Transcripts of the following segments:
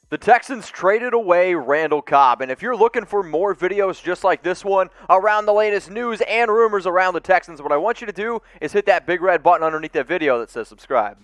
The Texans traded away Randall Cobb, and if you're looking for more videos just like this one around the latest news and rumors around the Texans, what I want you to do is hit that big red button underneath that video that says subscribe.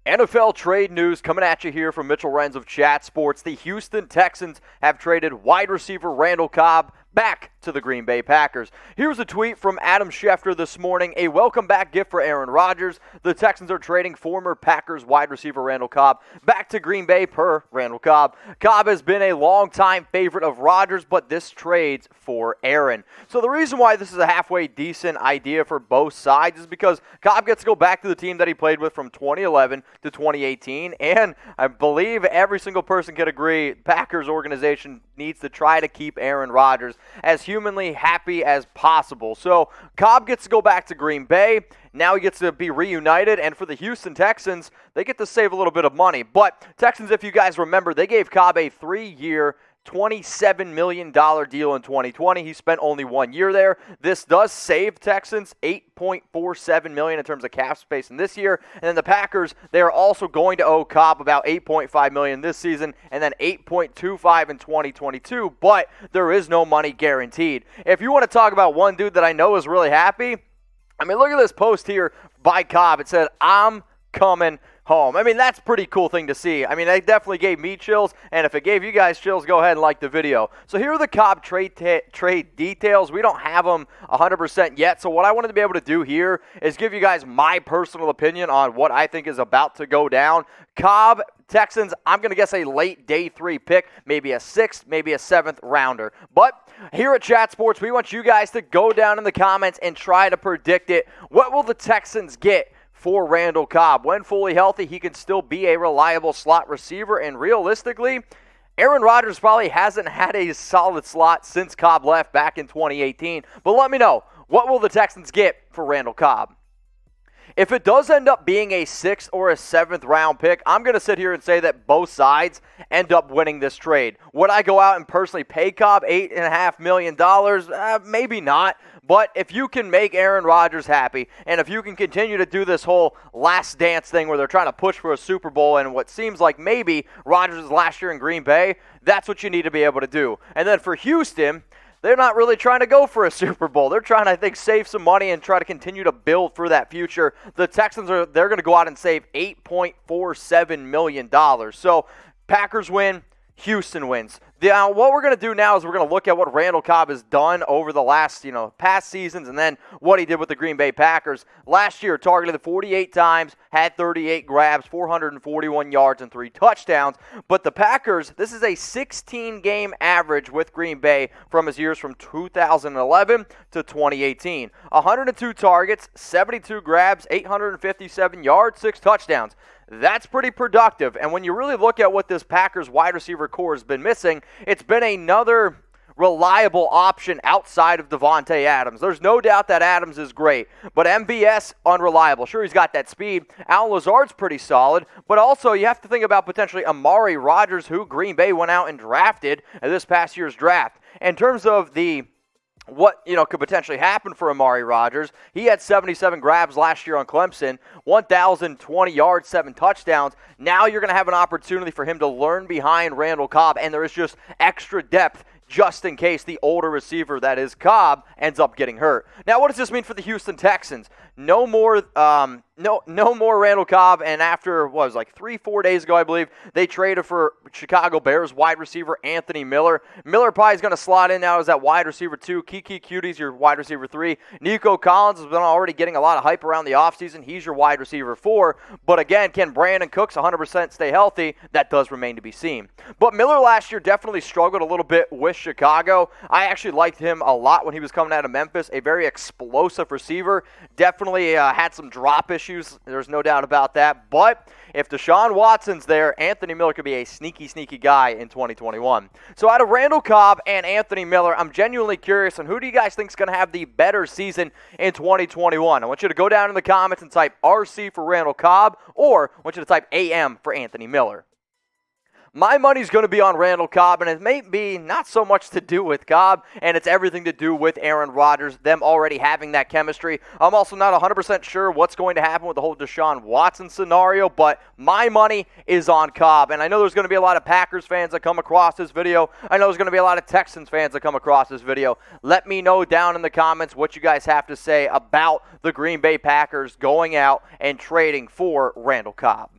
NFL trade news coming at you here from Mitchell Renz of Chat Sports. The Houston Texans have traded wide receiver Randall Cobb back to the Green Bay Packers. Here's a tweet from Adam Schefter this morning. A welcome back gift for Aaron Rodgers. The Texans are trading former Packers wide receiver Randall Cobb back to Green Bay per Randall Cobb. Cobb has been a longtime favorite of Rodgers, but this trade's for Aaron. So the reason why this is a halfway decent idea for both sides is because Cobb gets to go back to the team that he played with from 2011 to 2018, and I believe every single person can agree Packers organization needs to try to keep Aaron Rodgers as humanly happy as possible. So Cobb gets to go back to Green Bay. Now he gets to be reunited, and for the Houston Texans, they get to save a little bit of money. But Texans, if you guys remember, they gave Cobb a 3-year, $27 million deal in 2020. He spent only 1 year there. This does save Texans $8.47 million in terms of cap space in this year. And then the Packers, they are also going to owe Cobb about $8.5 million this season and then $8.25 in 2022. But there is no money guaranteed. If you want to talk about one dude that I know is really happy, I mean, look at this post here by Cobb. It said, "I'm coming home." I mean, that's a pretty cool thing to see. I mean, it definitely gave me chills, and if it gave you guys chills, go ahead and like the video. So here are the Cobb trade details. We don't have them 100% yet, so what I wanted to be able to do here is give you guys my personal opinion on what I think is about to go down. Cobb, Texans, I'm going to guess a late day 3 pick, maybe a 6th, maybe a 7th rounder. But here at Chat Sports, we want you guys to go down in the comments and try to predict it. What will the Texans get for Randall Cobb? When fully healthy, he can still be a reliable slot receiver, and realistically, Aaron Rodgers probably hasn't had a solid slot since Cobb left back in 2018. But let me know, what will the Texans get for Randall Cobb? If it does end up being a 6th or a 7th round pick, I'm going to sit here and say that both sides end up winning this trade. Would I go out and personally pay Cobb $8.5 million? Maybe not. But if you can make Aaron Rodgers happy, and if you can continue to do this whole last dance thing where they're trying to push for a Super Bowl and what seems like maybe Rodgers' last year in Green Bay, that's what you need to be able to do. And then for Houston, they're not really trying to go for a Super Bowl. They're trying to, I think, save some money and try to continue to build for that future. The Texans, they're going to go out and save $8.47 million. So Packers win, Houston wins. Now, what we're going to do now is we're going to look at what Randall Cobb has done over the last, past seasons, and then what he did with the Green Bay Packers. Last year, targeted 48 times, had 38 grabs, 441 yards, and 3 touchdowns. But the Packers, this is a 16-game average with Green Bay from his years from 2011 to 2018. 102 targets, 72 grabs, 857 yards, 6 touchdowns. That's pretty productive. And when you really look at what this Packers wide receiver core has been missing, it's been another reliable option outside of Devontae Adams. There's no doubt that Adams is great, but MVS, unreliable. Sure, he's got that speed. Allen Lazard's pretty solid, but also you have to think about potentially Amari Rodgers, who Green Bay went out and drafted in this past year's draft. In terms of what could potentially happen for Amari Rodgers, he had 77 grabs last year on Clemson, 1,020 yards, 7 touchdowns. Now you're going to have an opportunity for him to learn behind Randall Cobb, and there is just extra depth just in case the older receiver that is Cobb ends up getting hurt. Now, what does this mean for the Houston Texans? No more Randall Cobb, and after, 3-4 days ago, I believe, they traded for Chicago Bears wide receiver Anthony Miller. Miller probably is going to slot in now as that wide receiver 2. Kiki Cutie's your wide receiver 3. Nico Collins has been already getting a lot of hype around the offseason. He's your wide receiver 4. But again, can Brandon Cooks 100% stay healthy? That does remain to be seen. But Miller last year definitely struggled a little bit with Chicago. I actually liked him a lot when he was coming out of Memphis. A very explosive receiver. Definitely had some drop issues. There's no doubt about that. But if Deshaun Watson's there, Anthony Miller could be a sneaky guy in 2021. So out of Randall Cobb and Anthony Miller, I'm genuinely curious on who do you guys think is going to have the better season in 2021? I want you to go down in the comments and type RC for Randall Cobb, or I want you to type AM for Anthony Miller. My money's going to be on Randall Cobb, and it may be not so much to do with Cobb, and it's everything to do with Aaron Rodgers, them already having that chemistry. I'm also not 100% sure what's going to happen with the whole Deshaun Watson scenario, but my money is on Cobb. And I know there's going to be a lot of Packers fans that come across this video. I know there's going to be a lot of Texans fans that come across this video. Let me know down in the comments what you guys have to say about the Green Bay Packers going out and trading for Randall Cobb.